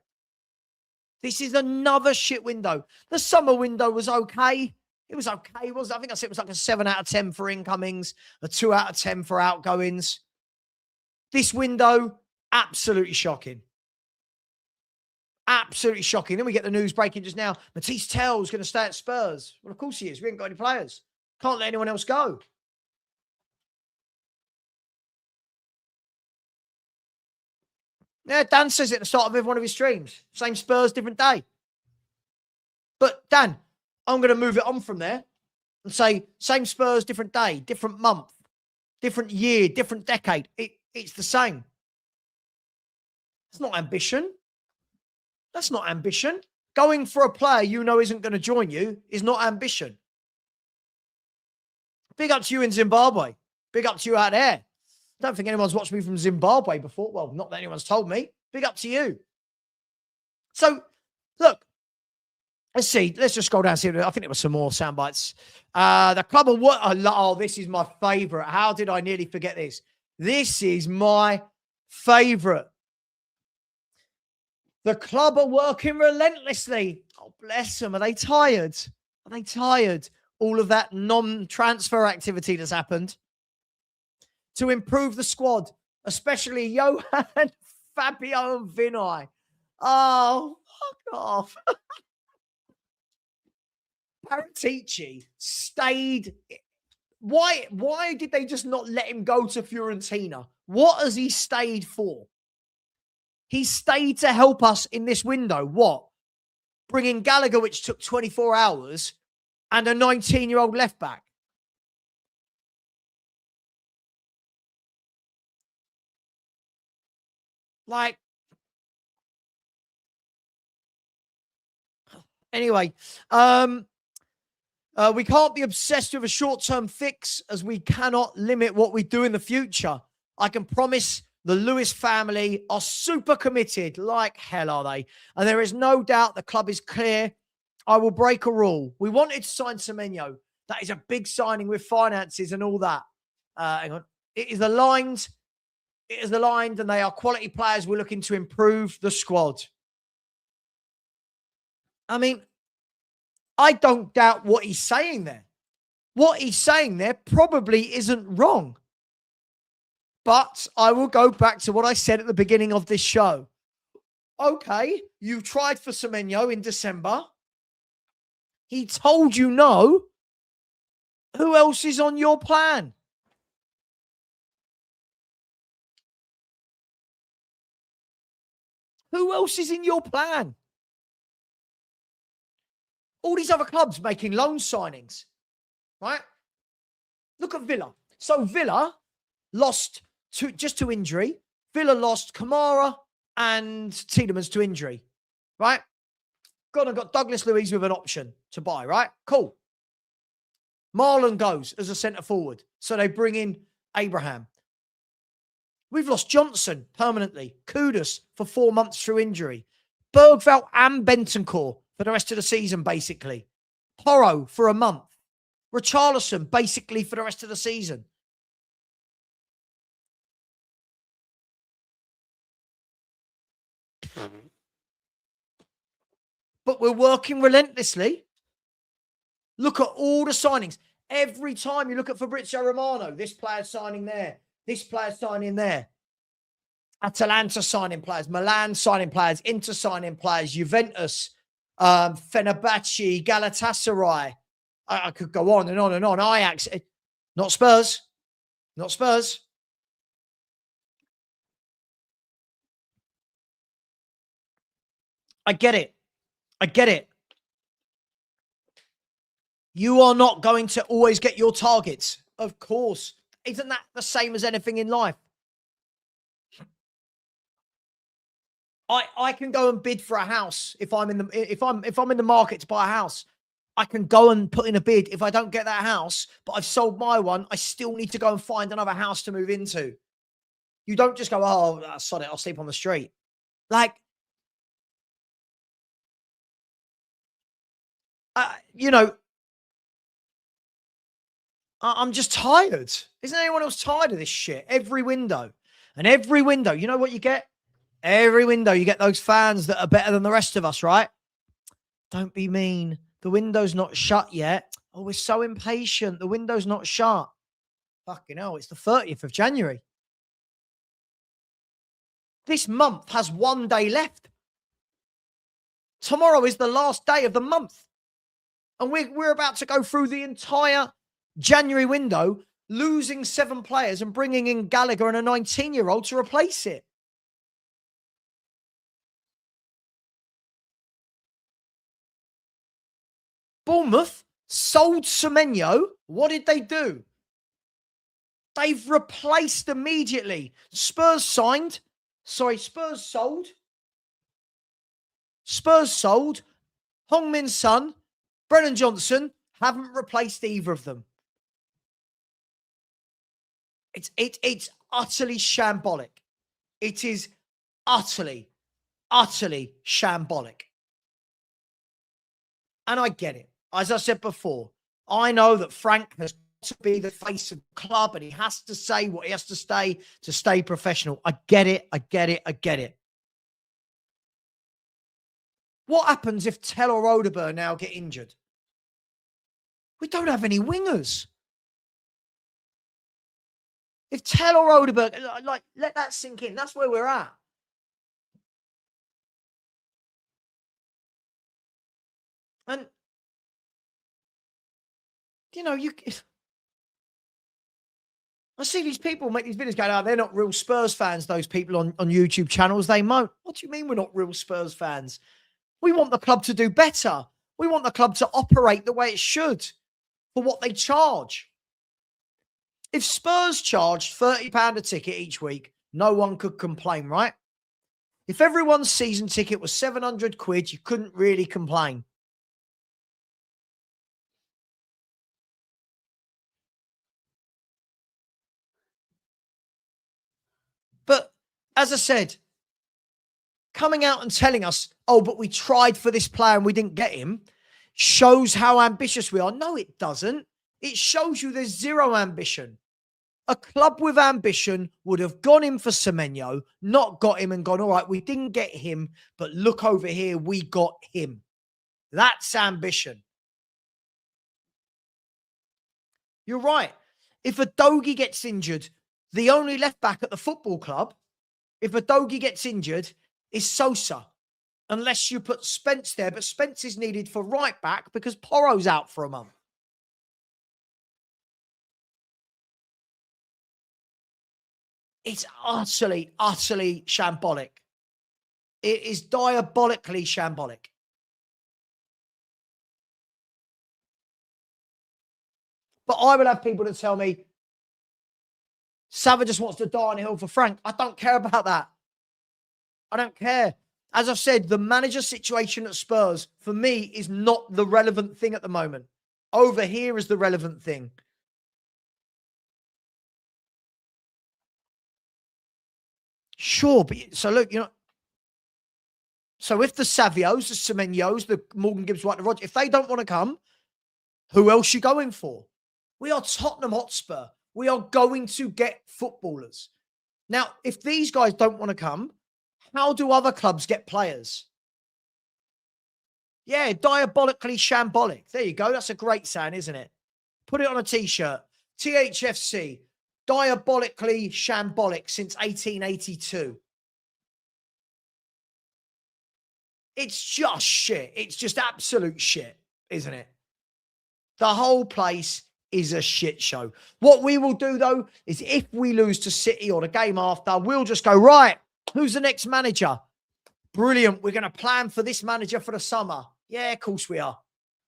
This is another shit window. The summer window was okay. It was okay. I think I said it was like a 7 out of 10 for incomings, a 2 out of 10 for outgoings. This window, absolutely shocking. Absolutely shocking. Then we get the news breaking just now. Matisse Tell's going to stay at Spurs. Well, of course he is. We ain't got any players. Can't let anyone else go. Yeah, Dan says it at the start of every one of his streams. Same Spurs, different day. But Dan, I'm going to move it on from there and say same Spurs, different day, different month, different year, different decade. It's the same. It's not ambition. That's not ambition. Going for a player you know isn't going to join you is not ambition. Big up to you in Zimbabwe. Big up to you out there. Don't think anyone's watched me from Zimbabwe before. Well, not that anyone's told me. Big up to you. So, look, let's see. Let's just scroll down and see. I think there were some more sound bites. The club of what? Oh, this is my favorite. How did I nearly forget this? This is my favorite. The club are working relentlessly. Oh, bless them. Are they tired? Are they tired? All of that non-transfer activity that's happened to improve the squad, especially Johan, Fabio, and Vinay. Oh, fuck off. Paratici stayed. Why did they just not let him go to Fiorentina? What has he stayed for? He stayed to help us in this window. What? Bringing Gallagher, which took 24 hours, and a 19-year-old left back. Like, anyway, we can't be obsessed with a short-term fix as we cannot limit what we do in the future. I can promise the Lewis family are super committed, like hell are they? And there is no doubt the club is clear. I will break a rule. We wanted to sign Semeno. That is a big signing with finances and all that. Hang on. It is aligned. It is aligned, and they are quality players. We're looking to improve the squad. I mean, I don't doubt what he's saying there. What he's saying there probably isn't wrong. But I will go back to what I said at the beginning of this show. Okay, you tried for Semeno in December. He told you no. Who else is on your plan? Who else is in your plan? All these other clubs making loan signings, right? Look at Villa. So Villa lost just to injury. Villa lost Kamara and Tielemans to injury, right? Got Douglas Luiz with an option to buy, right? Cool. Marlon goes as a centre forward. So they bring in Abraham. We've lost Johnson permanently. Kudus for 4 months through injury. Bergveld and Bentancur for the rest of the season, basically. Porro for a month. Richarlison basically for the rest of the season. But we're working relentlessly. Look at all the signings. Every time you look at Fabrizio Romano, this player signing there, this player signing there. Atalanta signing players, Milan signing players, Inter signing players, Juventus, Fenerbahce, Galatasaray. I could go on and on and on. Ajax, not Spurs. Not Spurs. I get it. I get it. You are not going to always get your targets. Of course. Isn't that the same as anything in life? I can go and bid for a house if I'm in the market to buy a house. I can go and put in a bid. If I don't get that house, but I've sold my one, I still need to go and find another house to move into. You don't just go, oh, sod it, I'll sleep on the street. Like, you know, I'm just tired. Isn't anyone else tired of this shit? Every window. And every window, you know what you get? Every window, you get those fans that are better than the rest of us, right? Don't be mean. The window's not shut yet. Oh, we're so impatient. The window's not shut. Fucking hell, it's the 30th of January. This month has 1 day left. Tomorrow is the last day of the month. And we're about to go through the entire January window, losing 7 players and bringing in Gallagher and a 19-year-old to replace it. Bournemouth sold Semeno. What did they do? They've replaced immediately. Spurs sold. Spurs sold. Hong-Min Son, Brennan Johnson haven't replaced either of them. It's utterly shambolic. It is utterly shambolic. And I get it. As I said before, I know that Frank has to be the face of the club and he has to say what he has to stay professional. I get it. What happens if Tell or Odeberg now get injured? We don't have any wingers. If Tell or Odeberg, let that sink in. That's where we're at. And, I see these people make these videos going, oh, they're not real Spurs fans, those people on YouTube channels. They moan. What do you mean we're not real Spurs fans? We want the club to do better. We want the club to operate the way it should for what they charge. If Spurs charged £30 a ticket each week, no one could complain, right? If everyone's season ticket was 700 quid, you couldn't really complain. But as I said, coming out and telling us, oh, but we tried for this player and we didn't get him, shows how ambitious we are. No, it doesn't. It shows you there's zero ambition. A club with ambition would have gone in for Semeno, not got him and gone, all right, we didn't get him, but look over here, we got him. That's ambition. You're right. If a Dogie gets injured, the only left back at the football club, if a Dogie gets injured, is Sosa. Unless you put Spence there, but Spence is needed for right back because Porro's out for a month. It's utterly shambolic. It is diabolically shambolic. But I will have people that tell me, Savage just wants to die on a hill for Frank. I don't care about that. I don't care. As I've said, the manager situation at Spurs, for me, is not the relevant thing at the moment. Over here is the relevant thing. Sure, but so look, so if the Savios, the Semenyos, the Morgan Gibbs White, the Roger, if they don't want to come, who else you going for? We are Tottenham Hotspur. We are going to get footballers. Now, if these guys don't want to come, how do other clubs get players? Yeah, diabolically shambolic. There you go. That's a great saying, isn't it? Put it on a T-shirt. THFC, diabolically shambolic since 1882. It's just shit. It's just absolute shit, isn't it? The whole place is a shit show. What we will do, though, is if we lose to City or the game after, we'll just go, right, who's the next manager? Brilliant. We're going to plan for this manager for the summer. Yeah, of course we are.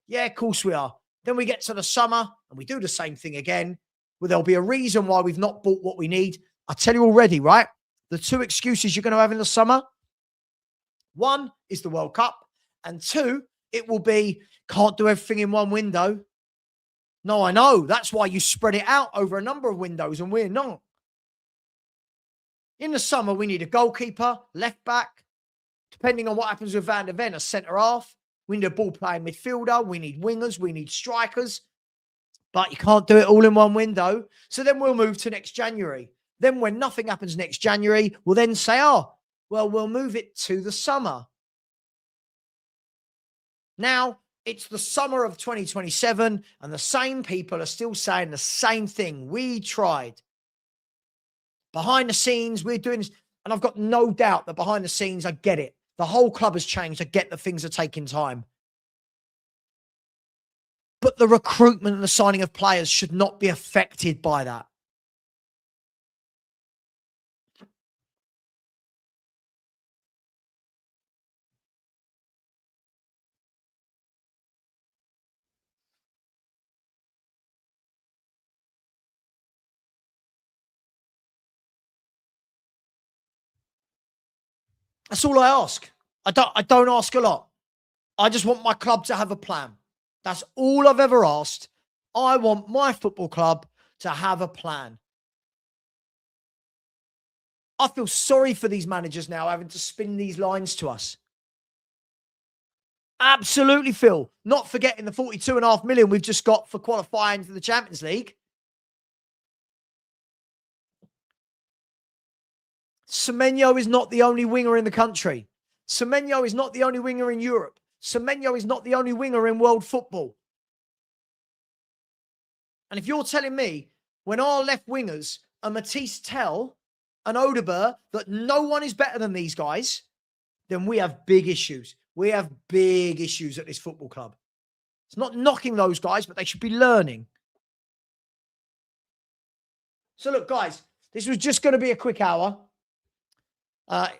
Yeah, of course we are. Then we get to the summer and we do the same thing again. Well, there'll be a reason why we've not bought what we need. I tell you already, right? The two excuses you're going to have in the summer. One is the World Cup. And two, it will be, can't do everything in one window. No, I know. That's why you spread it out over a number of windows and we're not. In the summer, we need a goalkeeper, left back. Depending on what happens with Van der Ven, a centre-half. We need a ball-playing midfielder. We need wingers. We need strikers. But you can't do it all in one window. So then we'll move to next January. Then when nothing happens next January, we'll then say, oh, well, we'll move it to the summer. Now, it's the summer of 2027, and the same people are still saying the same thing. We tried. Behind the scenes, we're doing this. And I've got no doubt that behind the scenes, I get it. The whole club has changed. I get that things are taking time. But the recruitment and the signing of players should not be affected by that. That's all I ask. I don't ask a lot. I just want my club to have a plan. That's all I've ever asked. I want my football club to have a plan. I feel sorry for these managers now having to spin these lines to us. Absolutely, Phil. Not forgetting the 42.5 million we've just got for qualifying for the Champions League. Semeno is not the only winger in the country. Semeno is not the only winger in Europe. Semeno is not the only winger in world football. And if you're telling me when our left wingers are Matisse Tell and Odeber that no one is better than these guys, then we have big issues. We have big issues at this football club. It's not knocking those guys, but they should be learning. So look, guys, this was just going to be a quick hour. A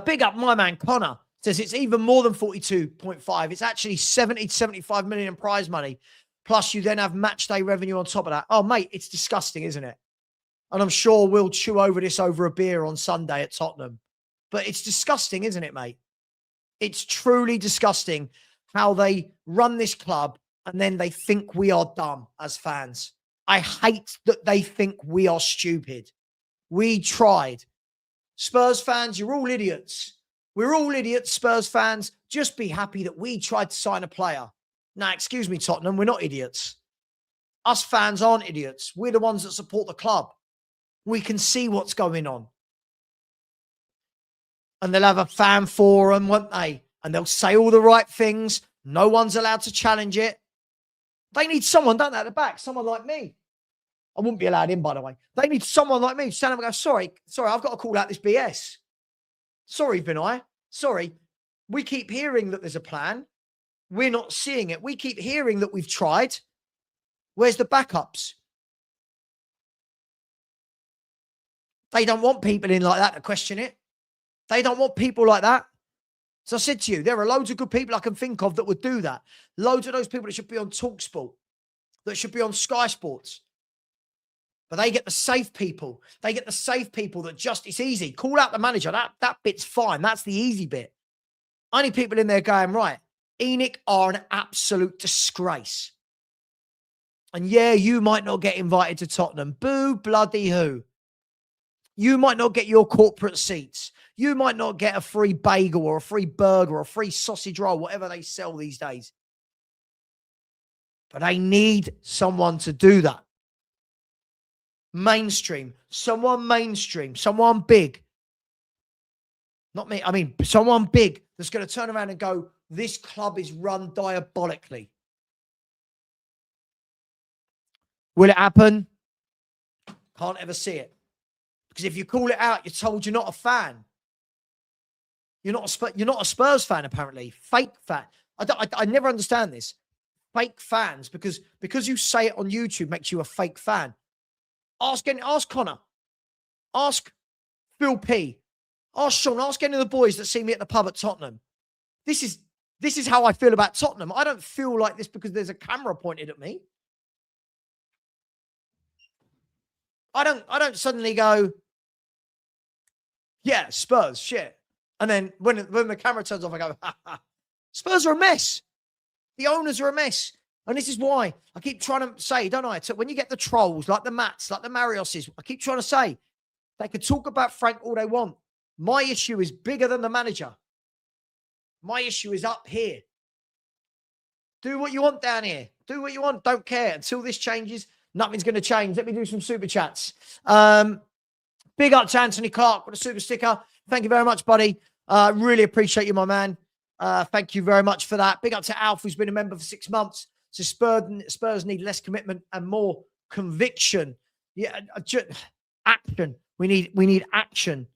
big up my man, Connor, says it's even more than 42.5. It's actually 70 to 75 million in prize money. Plus, you then have match day revenue on top of that. Oh, mate, it's disgusting, isn't it? And I'm sure we'll chew over this over a beer on Sunday at Tottenham. But it's disgusting, isn't it, mate? It's truly disgusting how they run this club and then they think we are dumb as fans. I hate that they think we are stupid. We tried. Spurs fans, you're all idiots. We're all idiots, Spurs fans. Just be happy that we tried to sign a player. Now, excuse me, Tottenham, we're not idiots. Us fans aren't idiots. We're the ones that support the club. We can see what's going on. And they'll have a fan forum, won't they? And they'll say all the right things. No one's allowed to challenge it. They need someone, don't they, at the back? Someone like me. I wouldn't be allowed in, by the way. They need someone like me to stand up and go, sorry, I've got to call out this BS. Sorry, Vinay. Sorry. We keep hearing that there's a plan. We're not seeing it. We keep hearing that we've tried. Where's the backups? They don't want people in like that to question it. They don't want people like that. So I said to you, there are loads of good people I can think of that would do that. Loads of those people that should be on TalkSport, that should be on Sky Sports. But they get the safe people. They get the safe people that just, it's easy. Call out the manager. That bit's fine. That's the easy bit. I need people in there going, right, Enic are an absolute disgrace. And yeah, you might not get invited to Tottenham. Boo bloody who. You might not get your corporate seats. You might not get a free bagel or a free burger or a free sausage roll, whatever they sell these days. But they need someone to do that. Mainstream, someone big. Not me. I mean, someone big that's going to turn around and go, this club is run diabolically. Will it happen? Can't ever see it. Because if you call it out, you're told you're not a fan. You're not a Spurs fan, apparently. Fake fan. I never understand this. Fake fans, because you say it on YouTube makes you a fake fan. Ask Connor. Ask Phil P. Ask Sean. Ask any of the boys that see me at the pub at Tottenham. This is how I feel about Tottenham. I don't feel like this because there's a camera pointed at me. I don't suddenly go, yeah, Spurs, shit. And then when the camera turns off, I go, ha, ha. Spurs are a mess. The owners are a mess. And this is why I keep trying to say, don't I? So when you get the trolls, like the Matts, like the Marioses, I keep trying to say, they could talk about Frank all they want. My issue is bigger than the manager. My issue is up here. Do what you want down here. Do what you want. Don't care. Until this changes, nothing's going to change. Let me do some super chats. Big up to Anthony Clark with a super sticker. Thank you very much, buddy. Really appreciate you, my man. Thank you very much for that. Big up to Alf, who's been a member for 6 months. So Spurs need less commitment and more conviction. Yeah, action. We need action.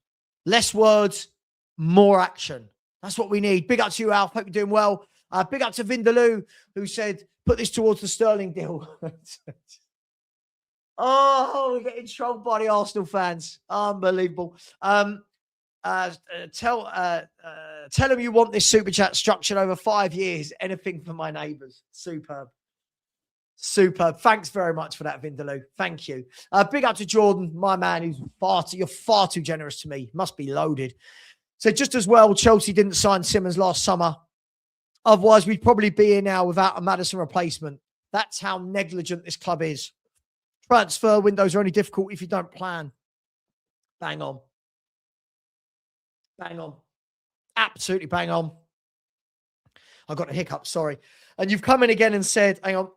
Less words, more action. That's what we need. Big up to you, Alf. Hope you're doing well. Big up to Vindaloo, who said, put this towards the Sterling deal. Oh, we're getting trolled by the Arsenal fans. Unbelievable. Tell them you want this super chat structured over 5 years. Anything for my neighbours. Superb. Superb. Thanks very much for that, Vindaloo. Thank you. Big up to Jordan, my man, you're far too generous to me. Must be loaded. So just as well, Chelsea didn't sign Simmons last summer. Otherwise, we'd probably be here now without a Maddison replacement. That's how negligent this club is. Transfer windows are only difficult if you don't plan. Bang on. Bang on. Absolutely bang on. I got a hiccup, sorry. And you've come in again and said, hang on.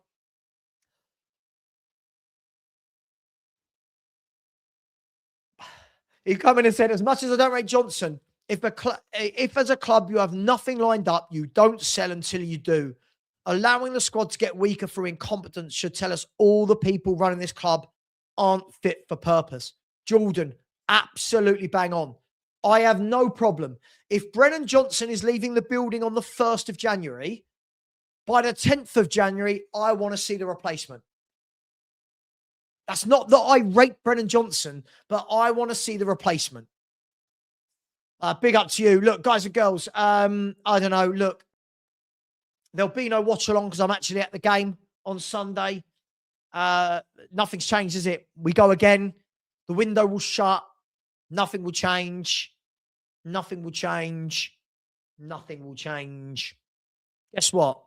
You've come in and said, as much as I don't rate Johnson, if as a club you have nothing lined up, you don't sell until you do. Allowing the squad to get weaker through incompetence should tell us all the people running this club aren't fit for purpose. Jordan, absolutely bang on. I have no problem. If Brennan Johnson is leaving the building on the 1st of January, by the 10th of January, I want to see the replacement. That's not that I rate Brennan Johnson, but I want to see the replacement. Big up to you. Look, guys and girls, I don't know. Look, there'll be no watch along because I'm actually at the game on Sunday. Nothing's changed, is it? We go again. The window will shut. Nothing will change. Nothing will change. Nothing will change. Guess what?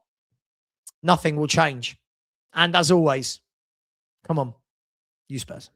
Nothing will change. And as always, come on, you Spurs.